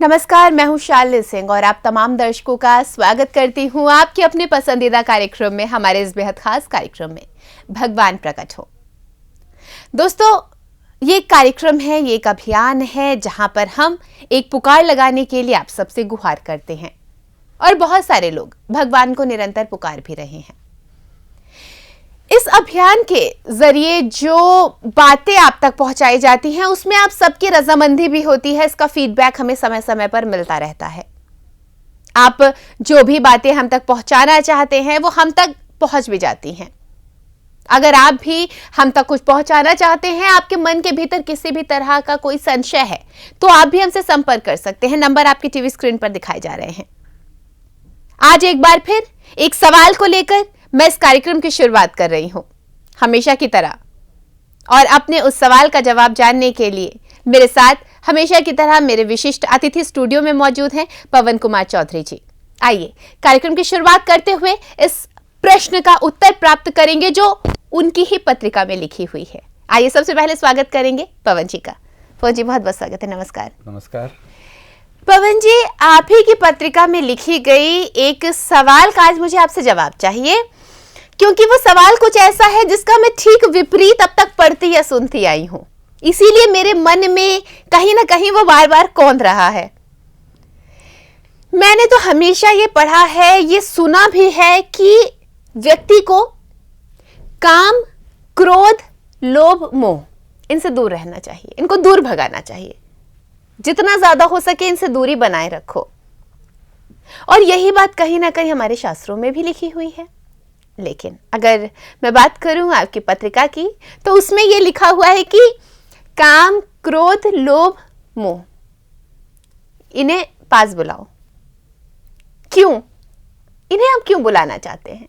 नमस्कार, मैं हूं शालिनी सिंह और आप तमाम दर्शकों का स्वागत करती हूं आपके अपने पसंदीदा कार्यक्रम में, हमारे इस बेहद खास कार्यक्रम में भगवान प्रकट हो। दोस्तों, ये एक कार्यक्रम है, ये एक अभियान है जहां पर हम एक पुकार लगाने के लिए आप सबसे गुहार करते हैं और बहुत सारे लोग भगवान को निरंतर पुकार भी रहे हैं। इस अभियान के जरिए जो बातें आप तक पहुंचाई जाती हैं उसमें आप सबकी रजामंदी भी होती है। इसका फीडबैक हमें समय समय पर मिलता रहता है। आप जो भी बातें हम तक पहुंचाना चाहते हैं वो हम तक पहुंच भी जाती हैं। अगर आप भी हम तक कुछ पहुंचाना चाहते हैं, आपके मन के भीतर किसी भी तरह का कोई संशय है, तो आप भी हमसे संपर्क कर सकते हैं। नंबर आपकी टीवी स्क्रीन पर दिखाए जा रहे हैं। आज एक बार फिर एक सवाल को लेकर मैं इस कार्यक्रम की शुरुआत कर रही हूं, हमेशा की तरह। और अपने उस सवाल का जवाब जानने के लिए मेरे साथ हमेशा की तरह मेरे विशिष्ट अतिथि स्टूडियो में मौजूद हैं पवन कुमार चौधरी जी। आइए कार्यक्रम की शुरुआत करते हुए इस प्रश्न का उत्तर प्राप्त करेंगे जो उनकी ही पत्रिका में लिखी हुई है। आइए सबसे पहले स्वागत करेंगे पवन जी का। पवन जी, बहुत बहुत स्वागत है। नमस्कार। नमस्कार पवन जी, आप ही की पत्रिका में लिखी गई एक सवाल का आज मुझे आपसे जवाब चाहिए, क्योंकि वो सवाल कुछ ऐसा है जिसका मैं ठीक विपरीत अब तक पढ़ती या सुनती आई हूं। इसीलिए मेरे मन में कहीं ना कहीं वो बार बार कौंध रहा है। मैंने तो हमेशा ये पढ़ा है, ये सुना भी है कि व्यक्ति को काम, क्रोध, लोभ, मोह, इनसे दूर रहना चाहिए, इनको दूर भगाना चाहिए। जितना ज्यादा हो सके इनसे दूरी बनाए रखो। और यही बात कहीं ना कहीं हमारे शास्त्रों में भी लिखी हुई है। लेकिन अगर मैं बात करूं आपकी पत्रिका की, तो उसमें यह लिखा हुआ है कि काम, क्रोध, लोभ, मोह, इन्हें पास बुलाओ। क्यों? इन्हें आप क्यों बुलाना चाहते हैं?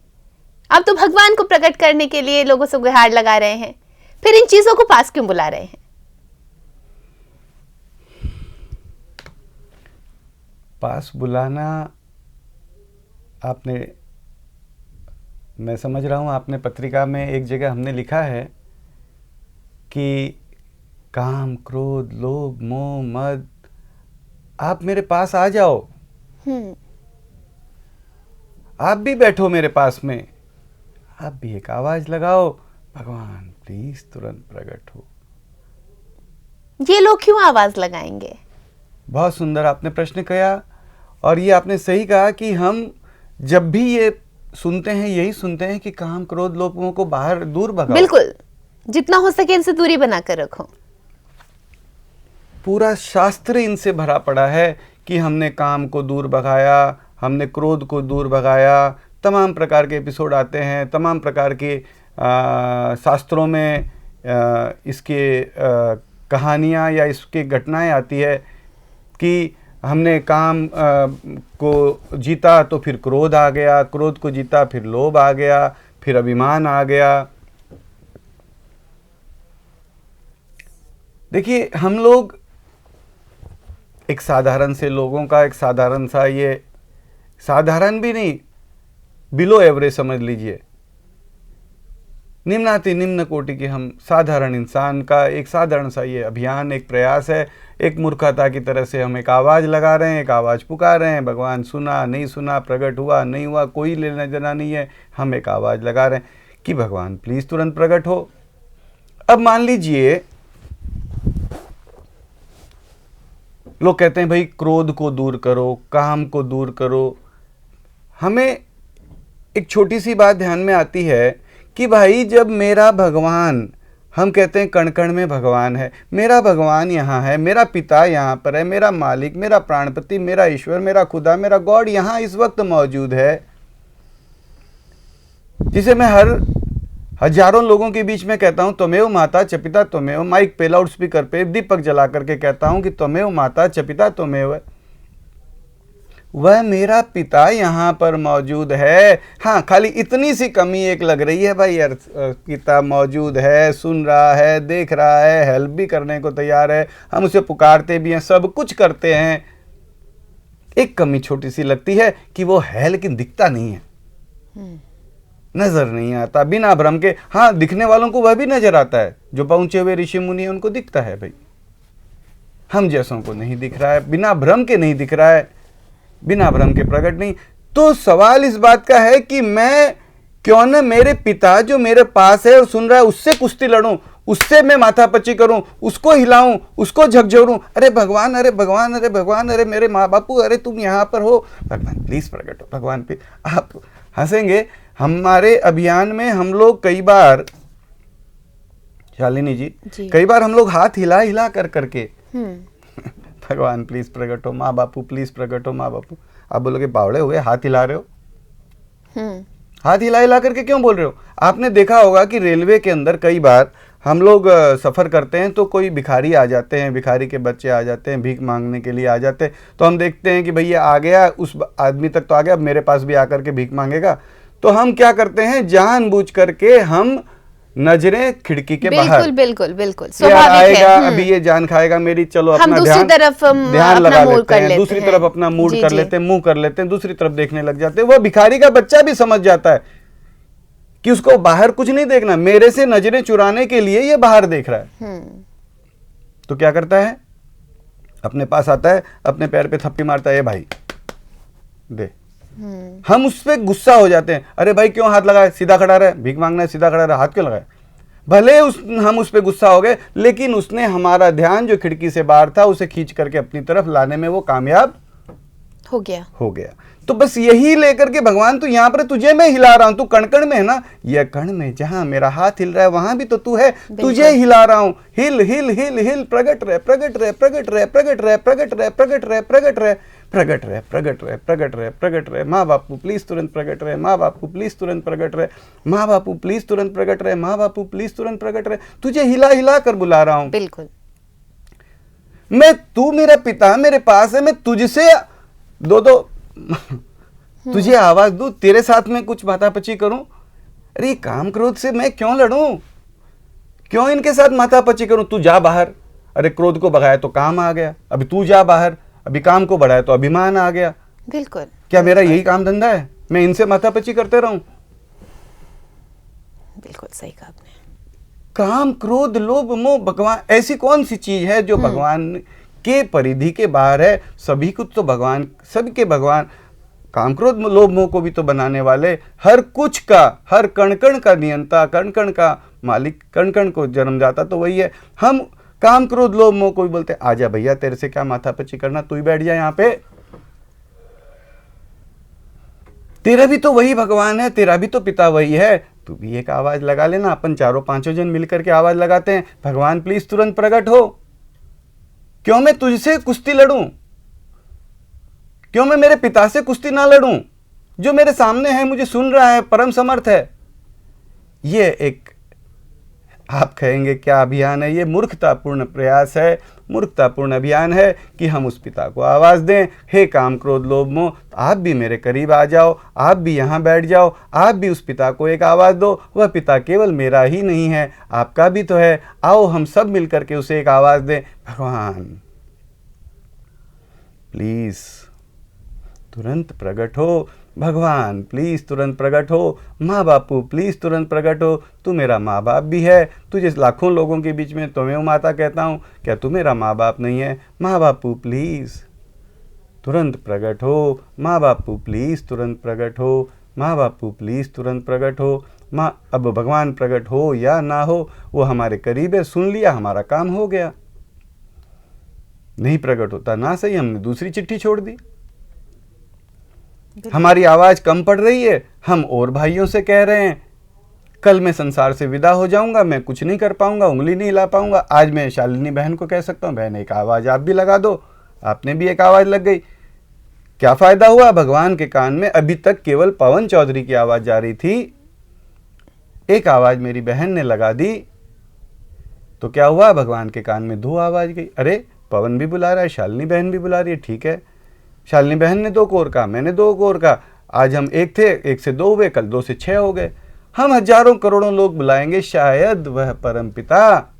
आप तो भगवान को प्रकट करने के लिए लोगों से गुहार लगा रहे हैं, फिर इन चीजों को पास क्यों बुला रहे हैं? पास बुलाना, आपने, मैं समझ रहा हूँ आपने पत्रिका में एक जगह हमने लिखा है कि काम, क्रोध, लोभ, मोह, मद, आप मेरे पास आ जाओ। आप भी बैठो मेरे पास में, आप भी एक आवाज लगाओ, भगवान प्लीज तुरंत प्रकट हो। ये लोग क्यों आवाज लगाएंगे? बहुत सुंदर आपने प्रश्न किया, और ये आपने सही कहा कि हम जब भी ये सुनते हैं, यही सुनते हैं कि काम, क्रोध, लोभ, मोह को बाहर दूर भगाओ। बिल्कुल, जितना हो सके इनसे दूरी बनाकर रखो। पूरा शास्त्र इनसे भरा पड़ा है कि हमने काम को दूर भगाया, हमने क्रोध को दूर भगाया। तमाम प्रकार के एपिसोड आते हैं, तमाम प्रकार के शास्त्रों में इसके कहानियाँ या इसके घटनाएं आती है कि हमने काम को जीता तो फिर क्रोध आ गया, क्रोध को जीता फिर लोभ आ गया, फिर अभिमान आ गया। देखिए, हम लोग एक साधारण से लोगों का एक साधारण सा, ये साधारण भी नहीं, बिलो एवरेज समझ लीजिए, निम्नाति निम्न कोटि के हम साधारण इंसान का एक साधारण सा ये अभियान, एक प्रयास है। एक मूर्खता की तरह से हम एक आवाज़ लगा रहे हैं, एक आवाज़ पुकार रहे हैं। भगवान सुना, नहीं सुना, प्रकट हुआ, नहीं हुआ, कोई लेना देना नहीं है। हम एक आवाज़ लगा रहे हैं कि भगवान प्लीज़ तुरंत प्रकट हो। अब मान लीजिए लोग कहते हैं भाई क्रोध को दूर करो, काम को दूर करो। हमें एक छोटी सी बात ध्यान में आती है कि भाई जब मेरा भगवान, हम कहते हैं कण कण में भगवान है, मेरा भगवान यहाँ है, मेरा पिता यहाँ पर है, मेरा मालिक, मेरा प्राणपति, मेरा ईश्वर, मेरा खुदा, मेरा गॉड यहाँ इस वक्त मौजूद है, जिसे मैं हजारों लोगों के बीच में कहता हूँ त्वमेव माता च पिता त्वमेव, माइक पे लाउड स्पीकर पे दीपक जला करके कहता हूँ कि त्वमेव माता च पिता त्वमेव, वह मेरा पिता यहाँ पर मौजूद है। हाँ, खाली इतनी सी कमी एक लग रही है भाई, यार पिता मौजूद है, सुन रहा है, देख रहा है, हेल्प भी करने को तैयार है, हम उसे पुकारते भी हैं, सब कुछ करते हैं। एक कमी छोटी सी लगती है कि वो है लेकिन दिखता नहीं है, नजर नहीं आता, बिना भ्रम के। हाँ, दिखने वालों को वह भी नजर आता है, जो पहुंचे हुए ऋषि मुनि हैं उनको दिखता है भाई। हम जैसों को नहीं दिख रहा है, बिना भ्रम के नहीं दिख रहा है, बिना भ्रम के प्रकट नहीं। तो सवाल इस बात का है कि मैं क्यों न मेरे पिता जो मेरे पास है और सुन रहा है उससे कुश्ती लड़ूं, उससे मैं माथापच्ची करूं, उसको हिलाऊं, उसको झकझोरूं। अरे भगवान, अरे भगवान, अरे भगवान, अरे मेरे माँ बापू, अरे तुम यहाँ पर हो, भगवान प्लीज प्रकट हो, भगवान प्लीज। आप हंसेंगे, हमारे अभियान में हम लोग कई बार, शालिनी जी, कई बार हम लोग हाथ हिला हिला कर करके भगवान प्लीज प्रकट हो, माँ बापू प्लीज प्रकट हो, माँ बापू। आप बोलोगे बावड़े हुए, हाथ हिला रहे हो, हाथ हिला हिला करके क्यों बोल रहे हो? आपने देखा होगा कि रेलवे के अंदर कई बार हम लोग सफ़र करते हैं तो कोई भिखारी आ जाते हैं, भिखारी के बच्चे आ जाते हैं, भीख मांगने के लिए आ जाते हैं। तो हम देखते हैं कि भैया आ गया, उस आदमी तक तो आ गया, अब मेरे पास भी आकर के भीख मांगेगा। तो हम क्या करते हैं, जानबूझ करके हम नजरें खिड़की के बाहर, बिल्कुल बिल्कुल यार आएगा अभी ये जान खाएगा मेरी, चलो अपना ध्यान लगा लेते हैं, दूसरी तरफ अपना मूड कर लेते हैं, मुंह कर लेते हैं, दूसरी तरफ देखने लग जाते हैं। वो भिखारी का बच्चा भी समझ जाता है कि उसको बाहर कुछ नहीं देखना, मेरे से नजरें चुराने के लिए ये बाहर देख रहा है। तो क्या करता है, अपने पास आता है, अपने पैर पे थप्पी मारता है, भाई दे। हम उस पर गुस्सा हो जाते हैं, अरे भाई क्यों हाथ लगाए, सीधा खड़ा रहे, भीख मांगना है सीधा खड़ा रहे, हाथ क्यों लगाए। भले हम उस पर गुस्सा हो गए, लेकिन उसने हमारा ध्यान जो खिड़की से बाहर था उसे खींच करके अपनी तरफ लाने में वो कामयाब हो गया। तो बस यही लेकर के भगवान, तू यहाँ पर, तुझे मैं हिला रहा हूं, तू कण कण में है ना, यह कण में जहां मेरा हाथ हिल रहा है वहां भी तो तू है, तुझे हिला रहा हूं, हिल हिल हिल हिल, प्रगट रहे प्रगट रहे प्रगट रहे प्रगट रहे प्रगट रहे प्रगट रहे प्रगट रहे प्रगट रहे प्रगट रहे प्रगट रहे प्रगट रहे। माँ बापू प्लीज तुरंत प्रगट रहे, माँ बापू प्लीज तुरंत प्रगट रहे, माँ बापू प्लीज तुरंत प्रगट रहे, माँ बापू प्लीज तुरंत प्रगट रहे। तुझे हिला हिला कर बुला रहा हूं, बिल्कुल। मैं, तू मेरा पिता मेरे पास है, मैं तुझसे दो तुझे आवाज दूं, तेरे साथ में कुछ माथापच्ची करूं। अरे काम क्रोध से मैं क्यों लड़ूं, क्यों इनके साथ माथापच्ची करूं। तू जा बाहर, अरे क्रोध को भगाया तो काम आ गया, अभी तू जा बाहर, अभी काम को बढ़ाया तो अभिमान आ गया। बिल्कुल। क्या मेरा यही काम धंधा है, मैं इनसे माथापच्ची करते रहूं? बिल्कुल सही कहा आपने। काम क्रोध लोभ मोह, भगवान ऐसी कौन सी चीज है जो भगवान के परिधि के बाहर है? सभी कुछ तो भगवान, सभी के भगवान, काम क्रोध लोभ मोह को भी तो बनाने वाले, हर कुछ का, हर कण कण का नियंता, कण कण का मालिक, कण कण को जन्म जाता तो वही है। हम काम क्रोध लोभ मोह को भी बोलते हैं, आजा भैया तेरे से क्या माथापच्ची करना, तू ही बैठ जा यहाँ पे, तेरा भी तो वही भगवान है, तेरा भी तो पिता वही है, तू भी एक आवाज लगा लेना। अपन चारों पांचों जन मिलकर के आवाज लगाते हैं, भगवान प्लीज तुरंत प्रकट हो। क्यों मैं तुझसे कुश्ती लड़ूं, क्यों मैं मेरे पिता से कुश्ती ना लड़ूं, जो मेरे सामने है, मुझे सुन रहा है, परम समर्थ है। ये एक, आप कहेंगे क्या अभियान है, ये मूर्खतापूर्ण प्रयास है, मूर्खतापूर्ण अभियान है कि हम उस पिता को आवाज दें, हे काम क्रोध लोभ मोह, आप भी मेरे करीब आ जाओ, आप भी यहाँ बैठ जाओ, आप भी उस पिता को एक आवाज दो। वह पिता केवल मेरा ही नहीं है, आपका भी तो है, आओ हम सब मिलकर के उसे एक आवाज दें, भगवान प्लीज तुरंत प्रकट हो, भगवान प्लीज तुरंत प्रकट हो, माँ बापू प्लीज तुरंत प्रकट हो। तू मेरा माँ बाप भी है, तुझे लाखों लोगों के बीच में तुम्हें माता कहता हूँ, क्या तू मेरा माँ बाप नहीं है? माँ बापू प्लीज तुरंत प्रकट हो, माँ बापू प्लीज तुरंत प्रकट हो, माँ बापू प्लीज तुरंत प्रकट हो। माँ, अब भगवान प्रकट हो या ना हो, वो हमारे करीब है, सुन लिया, हमारा काम हो गया। नहीं प्रकट होता ना सही, हमने दूसरी चिट्ठी छोड़ दी। हमारी आवाज कम पड़ रही है, हम और भाइयों से कह रहे हैं कल मैं संसार से विदा हो जाऊंगा, मैं कुछ नहीं कर पाऊंगा, उंगली नहीं हिला पाऊंगा। आज मैं शालिनी बहन को कह सकता हूं, बहन एक आवाज आप भी लगा दो, आपने भी एक आवाज लग गई। क्या फायदा हुआ? भगवान के कान में अभी तक केवल पवन चौधरी की आवाज जा रही थी, एक आवाज मेरी बहन ने लगा दी तो क्या हुआ? भगवान के कान में 2 आवाज गई। अरे पवन भी बुला रहा है, शालिनी बहन भी बुला रही है, ठीक है, शालिनी बहन ने 2 कोर कहा, मैंने 2 कोर कहा, आज हम 1 थे, 1 से 2 हुए, कल 2 से 6 हो गए। हम हजारों करोड़ों लोग बुलाएंगे, शायद वह परम पिता,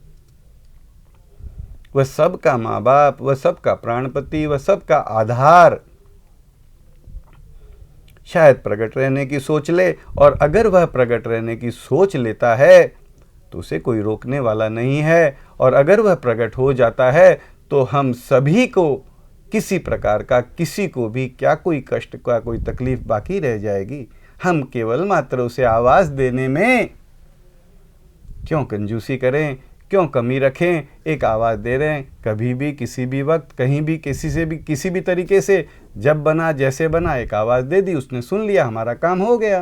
वह सबका माँ बाप, वह सबका प्राणपति, वह सबका आधार शायद प्रकट रहने की सोच ले। और अगर वह प्रकट रहने की सोच लेता है तो उसे कोई रोकने वाला नहीं है। और अगर वह प्रकट हो जाता है तो हम सभी को किसी प्रकार का, किसी को भी क्या कोई कष्ट का कोई तकलीफ बाकी रह जाएगी। हम केवल मात्र उसे आवाज़ देने में क्यों कंजूसी करें, क्यों कमी रखें। एक आवाज़ दे रहे हैं, कभी भी किसी भी वक्त कहीं भी किसी से भी किसी भी तरीके से, जब बना जैसे बना, एक आवाज़ दे दी, उसने सुन लिया, हमारा काम हो गया।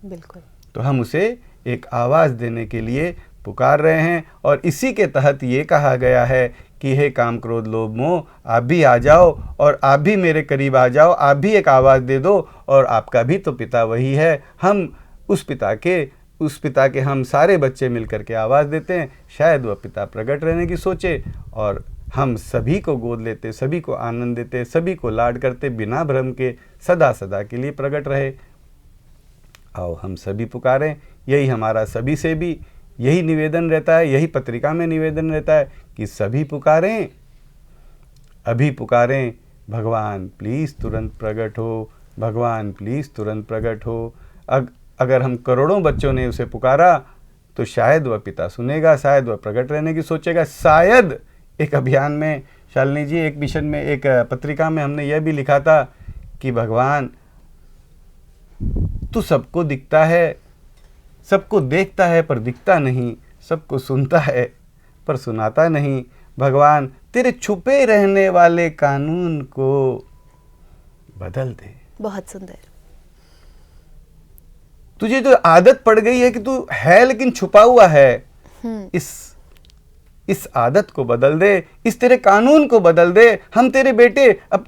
बिल्कुल। तो हम उसे एक आवाज़ देने के लिए पुकार रहे हैं। और इसी के तहत ये कहा गया है कि हे काम क्रोध लोभ मोह, आप भी आ जाओ और आप भी मेरे करीब आ जाओ, आप भी एक आवाज़ दे दो। और आपका भी तो पिता वही है। हम उस पिता के हम सारे बच्चे मिलकर के आवाज़ देते हैं। शायद वह पिता प्रकट रहने की सोचे और हम सभी को गोद लेते, सभी को आनंद देते, सभी को लाड करते, बिना भ्रम के सदा सदा के लिए प्रकट रहे। आओ हम सभी पुकारें। यही हमारा सभी से भी यही निवेदन रहता है, यही पत्रिका में निवेदन रहता है कि सभी पुकारें, अभी पुकारें, भगवान प्लीज़ तुरंत प्रकट हो, भगवान प्लीज़ तुरंत प्रकट हो। अगर हम करोड़ों बच्चों ने उसे पुकारा तो शायद वह पिता सुनेगा, शायद वह प्रकट रहने की सोचेगा। शायद एक अभियान में, शालिनी जी, एक मिशन में, एक पत्रिका में हमने यह भी लिखा था कि भगवान तू सबको दिखता है, सबको देखता है पर दिखता नहीं, सबको सुनता है पर सुनाता नहीं। भगवान तेरे छुपे रहने वाले कानून को बदल दे। बहुत सुंदर। तुझे जो आदत पड़ गई है कि तू है लेकिन छुपा हुआ है, इस आदत को बदल दे, इस तेरे कानून को बदल दे। हम तेरे बेटे, अब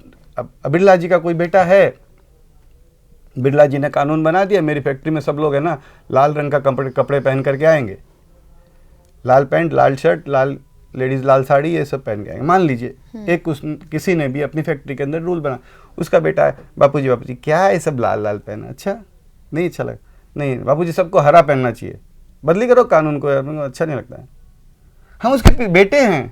बिरला जी का कोई बेटा है, बिरला जी ने कानून बना दिया, मेरी फैक्ट्री में सब लोग है ना लाल रंग का कपड़े पहन करके आएंगे, लाल पैंट, लाल शर्ट, लाल लेडीज लाल साड़ी, ये सब पहन के आएंगे। मान लीजिए किसी ने भी अपनी फैक्ट्री के अंदर रूल बना, उसका बेटा है, बापूजी क्या है सब लाल लाल पहना, अच्छा नहीं अच्छा लगा, नहीं बापूजी सबको हरा पहनना चाहिए, बदली करो कानून को यार, अच्छा नहीं लगता है। हम उसके बेटे हैं,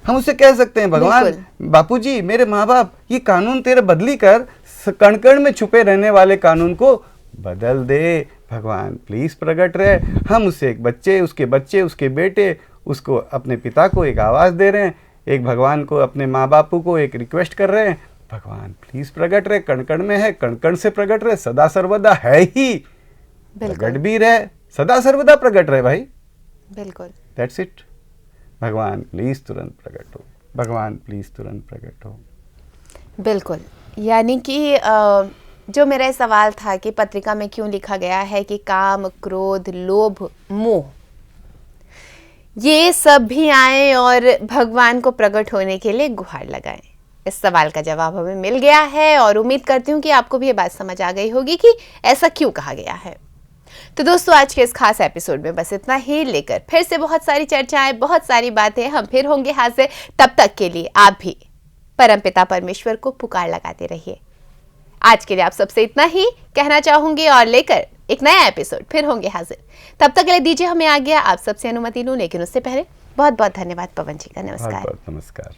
हम उससे कह सकते हैं भगवान बापूजी मेरे माँ बाप, ये कानून तेरे बदली कर, कण कण में छुपे रहने वाले कानून को बदल दे। भगवान प्लीज प्रकट रहे। हम उससे एक बच्चे, उसके बेटे, उसको अपने पिता को एक आवाज़ दे रहे हैं, एक भगवान को, अपने माँ बापू को एक रिक्वेस्ट कर रहे हैं, भगवान प्लीज प्रकट रहे, कण कण में है, कण कण से प्रकट रहे, सदा सर्वदा है ही, प्रकट भी रहे, सदा सर्वदा प्रकट रहे भाई। बिल्कुल, दैट्स इट। भगवान प्लीज तुरंत प्रकट हो, भगवान प्लीज तुरंत प्रकट हो। बिल्कुल, यानी कि जो मेरा सवाल था कि पत्रिका में क्यों लिखा गया है कि काम क्रोध लोभ मोह ये सब भी आए और भगवान को प्रकट होने के लिए गुहार लगाएं, इस सवाल का जवाब हमें मिल गया है और उम्मीद करती हूँ कि आपको भी ये बात समझ आ गई होगी कि ऐसा क्यों कहा गया है। तो दोस्तों आज के इस खास एपिसोड में बस इतना ही, लेकर फिर से बहुत सारी चर्चाएं, बहुत सारी बातें हम फिर होंगे हाजिर। तब तक के लिए आप भी परमपिता परमेश्वर को पुकार लगाते रहिए। आज के लिए आप सबसे इतना ही कहना चाहूंगी और लेकर एक नया एपिसोड फिर होंगे हाजिर। तब तक के लिए दीजिए हमें आज्ञा, आप सबसे अनुमति लूं, लेकिन उससे पहले बहुत बहुत धन्यवाद पवन जी का। नमस्कार। नमस्कार।